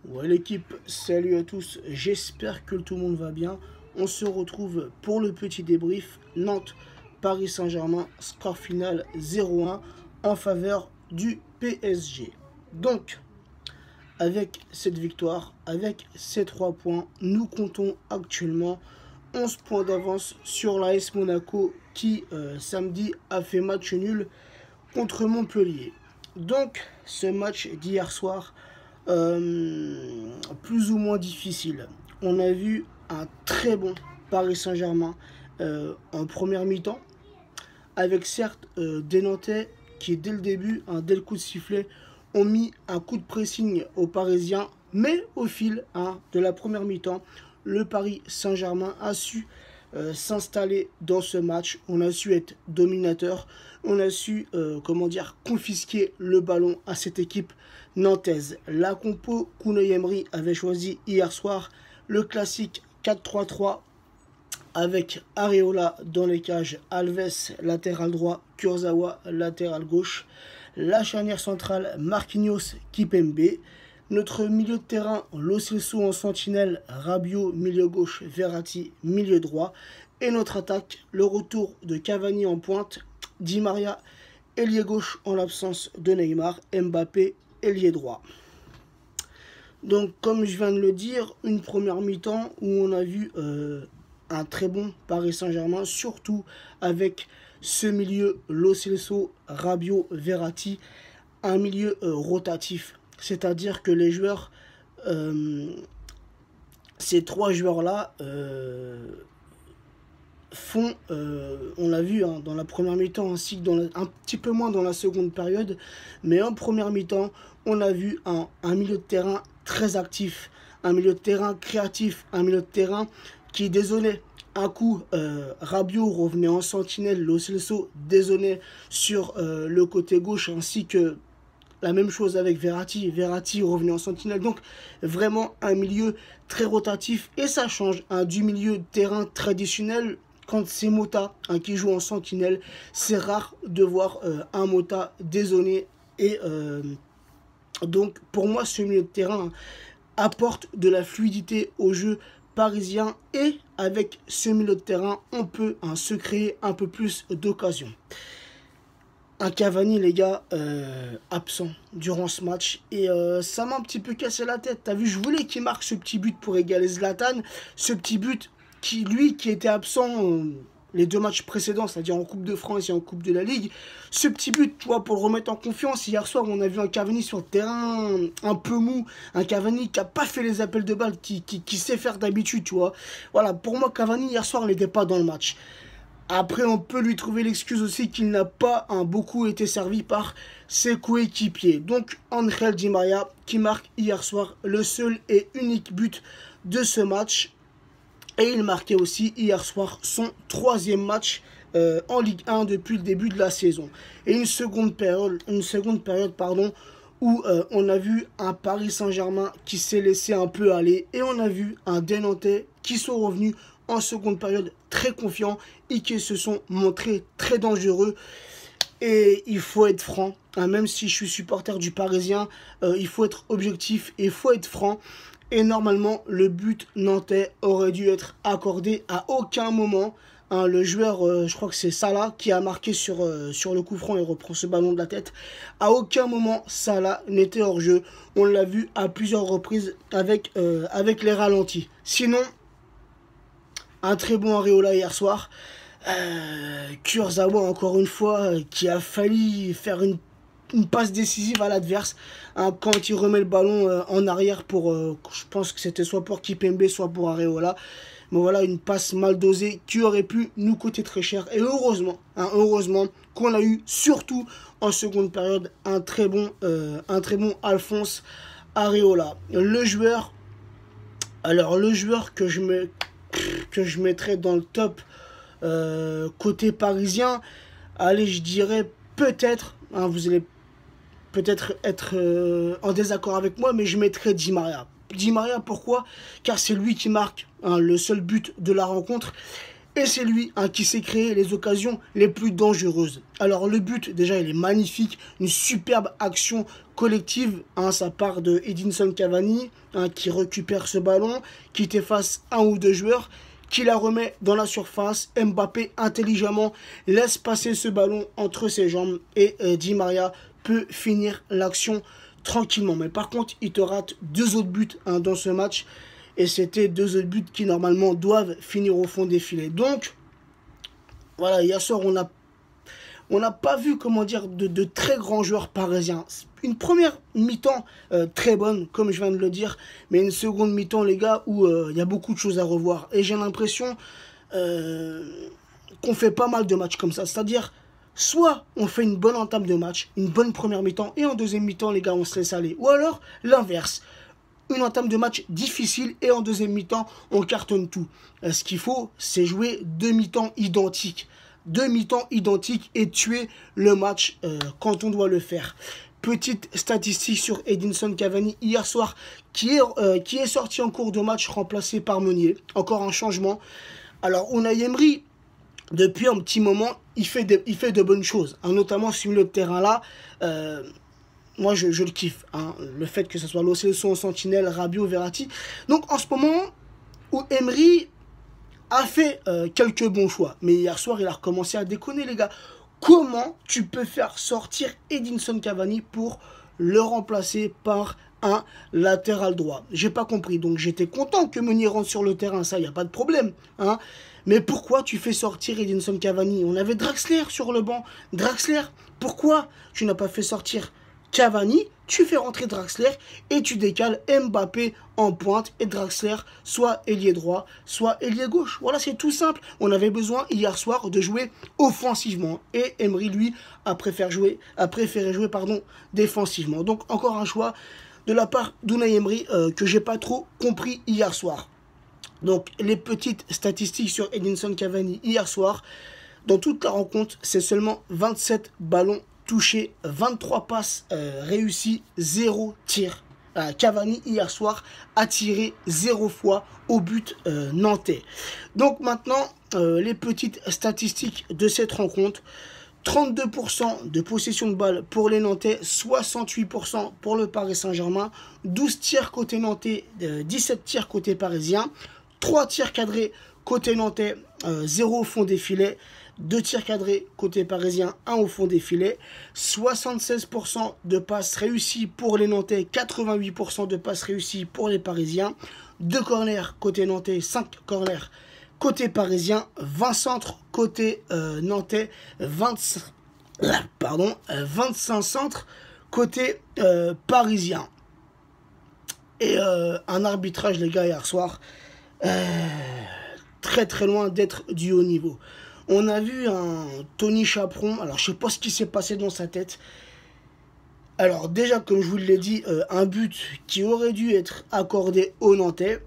Ouais l'équipe, salut à tous, j'espère que tout le monde va bien. On se retrouve pour le petit débrief Nantes Paris Saint-Germain, score final 0-1 en faveur du PSG. Donc, avec cette victoire, avec ces 3 points, nous comptons actuellement 11 points d'avance sur l'AS Monaco qui samedi a fait match nul contre Montpellier. Donc, ce match d'hier soir, plus ou moins difficile. On a vu un très bon Paris Saint-Germain en première mi-temps, avec certes des Nantais qui, dès le début, dès le coup de sifflet, ont mis un coup de pressing aux Parisiens, mais au fil de la première mi-temps, le Paris Saint-Germain a su s'installer dans ce match. On a su être dominateur. On a su, confisquer le ballon à cette équipe nantaise. La compo qu'Unai Emery avait choisi hier soir, le classique 4-3-3 avec Areola dans les cages, Alves latéral droit, Kurzawa latéral gauche, la charnière centrale Marquinhos Kipembe, notre milieu de terrain Lo Celso en sentinelle, Rabiot milieu gauche, Verratti milieu droit, et notre attaque, le retour de Cavani en pointe, Di Maria ailier gauche en l'absence de Neymar, Mbappé ailier droit. Donc comme je viens de le dire, une première mi-temps où on a vu un très bon Paris Saint-Germain, surtout avec ce milieu Lo Celso, Rabiot, Verratti, un milieu rotatif. C'est-à-dire que les joueurs, ces 3 joueurs-là, font, on l'a vu dans la première mi-temps ainsi que un petit peu moins dans la seconde période, mais en première mi-temps, on a vu un milieu de terrain très actif, un milieu de terrain créatif, un milieu de terrain qui dézonnait. Un coup, Rabiot revenait en sentinelle, Lo Celso dézonnait sur le côté gauche, ainsi que la même chose avec Verratti. Verratti revenait en sentinelle. Donc, vraiment un milieu très rotatif. Et ça change du milieu de terrain traditionnel. Quand c'est Mota qui joue en sentinelle, c'est rare de voir un Mota dézonné. Et donc, pour moi, ce milieu de terrain apporte de la fluidité au jeu parisien. Et avec ce milieu de terrain, on peut se créer un peu plus d'occasions. Un Cavani, les gars, absent durant ce match. Et ça m'a un petit peu cassé la tête. T'as vu, je voulais qu'il marque ce petit but pour égaler Zlatan. Ce petit but qui était absent les 2 matchs précédents, c'est-à-dire en Coupe de France et en Coupe de la Ligue. Ce petit but, tu vois, pour le remettre en confiance. Hier soir, on a vu un Cavani sur le terrain un peu mou. Un Cavani qui n'a pas fait les appels de balle, qui sait faire d'habitude, tu vois. Voilà, pour moi, Cavani, hier soir, il n'était pas dans le match. Après, on peut lui trouver l'excuse aussi qu'il n'a pas beaucoup été servi par ses coéquipiers. Donc, Angel Di Maria qui marque hier soir le seul et unique but de ce match. Et il marquait aussi hier soir son 3e match en Ligue 1 depuis le début de la saison. Et une seconde période où on a vu un Paris Saint-Germain qui s'est laissé un peu aller. Et on a vu des Nantais qui sont revenus en seconde période très confiants et qui se sont montrés très dangereux. Et il faut être franc, même si je suis supporter du Parisien, il faut être objectif et il faut être franc. Et normalement, le but nantais aurait dû être accordé à aucun moment. Le joueur, je crois que c'est Salah, qui a marqué sur le coup franc et reprend ce ballon de la tête. À aucun moment, Salah n'était hors jeu. On l'a vu à plusieurs reprises avec les ralentis. Sinon, un très bon Areola hier soir. Kurzawa, encore une fois, qui a failli faire une passe décisive à l'adverse quand il remet le ballon en arrière pour, je pense que c'était soit pour Kipembe, soit pour Areola. Mais voilà, une passe mal dosée qui aurait pu nous coûter très cher. Et heureusement, heureusement qu'on a eu, surtout en seconde période, un très bon Alphonse Areola. Le joueur que je mettrais dans le top côté parisien, allez, je dirais peut-être, vous allez peut-être être en désaccord avec moi, mais je mettrais Di Maria. Di Maria, pourquoi? Car c'est lui qui marque le seul but de la rencontre. Et c'est lui qui s'est créé les occasions les plus dangereuses. Alors le but, déjà, il est magnifique. Une superbe action collective. Ça part de Edinson Cavani qui récupère ce ballon, qui efface un ou deux joueurs, qui la remet dans la surface. Mbappé, intelligemment, laisse passer ce ballon entre ses jambes. Et Di Maria peut finir l'action tranquillement. Mais par contre, il te rate 2 autres buts dans ce match. Et c'était 2 autres buts qui, normalement, doivent finir au fond des filets. Donc, voilà, hier soir, on n'a pas vu, comment dire, de très grands joueurs parisiens. Une première mi-temps très bonne, comme je viens de le dire. Mais une seconde mi-temps, les gars, où il y a beaucoup de choses à revoir. Et j'ai l'impression qu'on fait pas mal de matchs comme ça. C'est-à-dire, soit on fait une bonne entame de match, une bonne première mi-temps, et en deuxième mi-temps, les gars, on se laisse aller. Ou alors, l'inverse. Une entame de match difficile et en deuxième mi-temps, on cartonne tout. Ce qu'il faut, c'est jouer 2 mi-temps identiques. 2 mi-temps identiques et tuer le match quand on doit le faire. Petite statistique sur Edinson Cavani hier soir qui est sorti en cours de match remplacé par Meunier. Encore un changement. Alors Unai Emery, depuis un petit moment, il fait de bonnes choses. Notamment sur le terrain là. Moi, je le kiffe. Le fait que ce soit Lo Celso, Sentinelle, Rabiot, Verratti. Donc, en ce moment où Emery a fait quelques bons choix. Mais hier soir, il a recommencé à déconner, les gars. Comment tu peux faire sortir Edinson Cavani pour le remplacer par un latéral droit? J'ai pas compris. Donc, j'étais content que Meunier rentre sur le terrain. Ça, il n'y a pas de problème. Mais pourquoi tu fais sortir Edinson Cavani? On avait Draxler sur le banc. Draxler, pourquoi tu n'as pas fait sortir Cavani? Tu fais rentrer Draxler et tu décales Mbappé en pointe et Draxler soit ailier droit, soit ailier gauche. Voilà, c'est tout simple. On avait besoin hier soir de jouer offensivement et Emery, lui, a préféré jouer défensivement. Donc, encore un choix de la part d'Unai Emery que j'ai pas trop compris hier soir. Donc, les petites statistiques sur Edinson Cavani hier soir. Dans toute la rencontre, c'est seulement 27 ballons touché, 23 passes réussies, 0 tir. Cavani hier soir a tiré 0 fois au but nantais. Donc maintenant, les petites statistiques de cette rencontre. 32% de possession de balle pour les Nantais, 68% pour le Paris Saint-Germain, 12 tirs côté Nantais, 17 tirs côté parisien, 3 tirs cadrés côté Nantais, 0 au fond des filets, 2 tirs cadrés côté parisien, 1 au fond des filets, 76% de passes réussies pour les Nantais, 88% de passes réussies pour les Parisiens, 2 corners côté Nantais, 5 corners côté parisien, 20 centres côté nantais, 25 centres côté parisien. Et un arbitrage, les gars, hier soir, très très loin d'être du haut niveau. On a vu un Tony Chaperon, alors je sais pas ce qui s'est passé dans sa tête. Alors déjà, comme je vous l'ai dit, un but qui aurait dû être accordé aux Nantais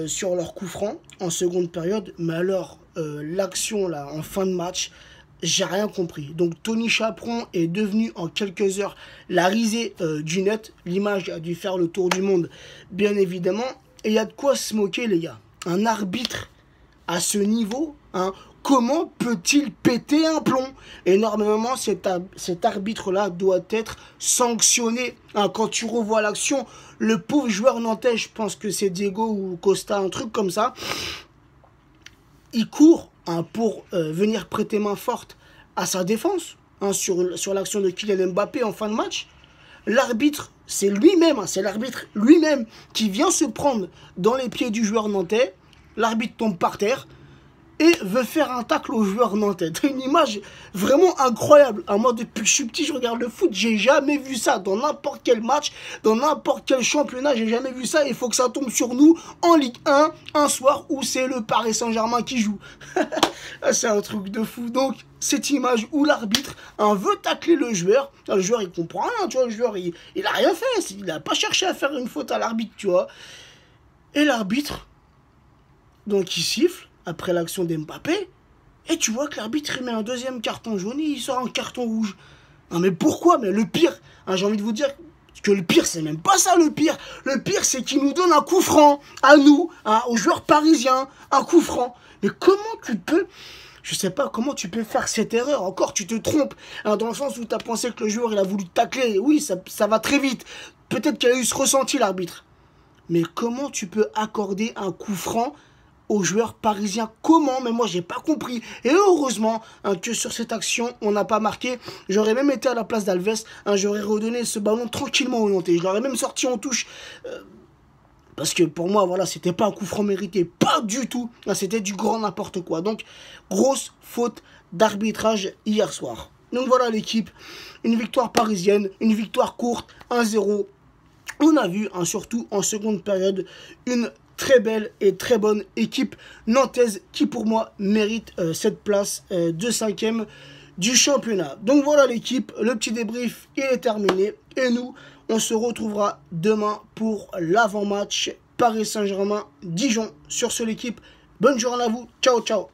sur leur coup franc en seconde période. Mais alors, l'action là en fin de match, j'ai rien compris. Donc Tony Chaperon est devenu en quelques heures la risée du net. L'image a dû faire le tour du monde, bien évidemment. Et il y a de quoi se moquer, les gars. Un arbitre à ce niveau, comment peut-il péter un plomb? Et normalement, cet arbitre-là doit être sanctionné. Quand tu revois l'action, le pauvre joueur nantais, je pense que c'est Diego ou Costa, un truc comme ça, il court pour venir prêter main forte à sa défense sur l'action de Kylian Mbappé en fin de match. L'arbitre, c'est lui-même, c'est l'arbitre lui-même qui vient se prendre dans les pieds du joueur nantais. L'arbitre tombe par terre et veut faire un tacle au joueur nantais. C'est une image vraiment incroyable. Moi, depuis que je suis petit, je regarde le foot, j'ai jamais vu ça. Dans n'importe quel match, dans n'importe quel championnat, j'ai jamais vu ça. Il faut que ça tombe sur nous en Ligue 1, un soir où c'est le Paris Saint-Germain qui joue. C'est un truc de fou. Donc, cette image où l'arbitre veut tacler le joueur il comprend rien, tu vois. Le joueur, il a rien fait. Il n'a pas cherché à faire une faute à l'arbitre, tu vois. Et l'arbitre, donc, il siffle après l'action d'Mbappé, et tu vois que l'arbitre il met un deuxième carton jaune et il sort un carton rouge. Non mais pourquoi? Mais le pire, j'ai envie de vous dire que le pire, c'est même pas ça le pire. Le pire, c'est qu'il nous donne un coup franc, à nous, aux joueurs parisiens, un coup franc. Mais comment tu peux... Je sais pas comment tu peux faire cette erreur. Encore, tu te trompes. Hein, dans le sens où tu as pensé que le joueur il a voulu tacler. Oui, ça va très vite. Peut-être qu'il a eu ce ressenti, l'arbitre. Mais comment tu peux accorder un coup franc aux joueurs parisiens? Comment? Mais moi, j'ai pas compris. Et heureusement hein, que sur cette action, on n'a pas marqué. J'aurais même été à la place d'Alves. Hein, j'aurais redonné ce ballon tranquillement au Nantais. Je l'aurais même sorti en touche. Parce que pour moi, voilà, c'était pas un coup franc mérité. Pas du tout. C'était du grand n'importe quoi. Donc, grosse faute d'arbitrage hier soir. Donc voilà l'équipe. Une victoire parisienne. Une victoire courte. 1-0. On a vu, hein, surtout en seconde période, une très belle et très bonne équipe nantaise qui pour moi mérite cette place de 5e du championnat. Donc voilà l'équipe, le petit débrief il est terminé et nous on se retrouvera demain pour l'avant-match Paris Saint-Germain-Dijon. Sur ce l'équipe, bonne journée à vous, ciao ciao.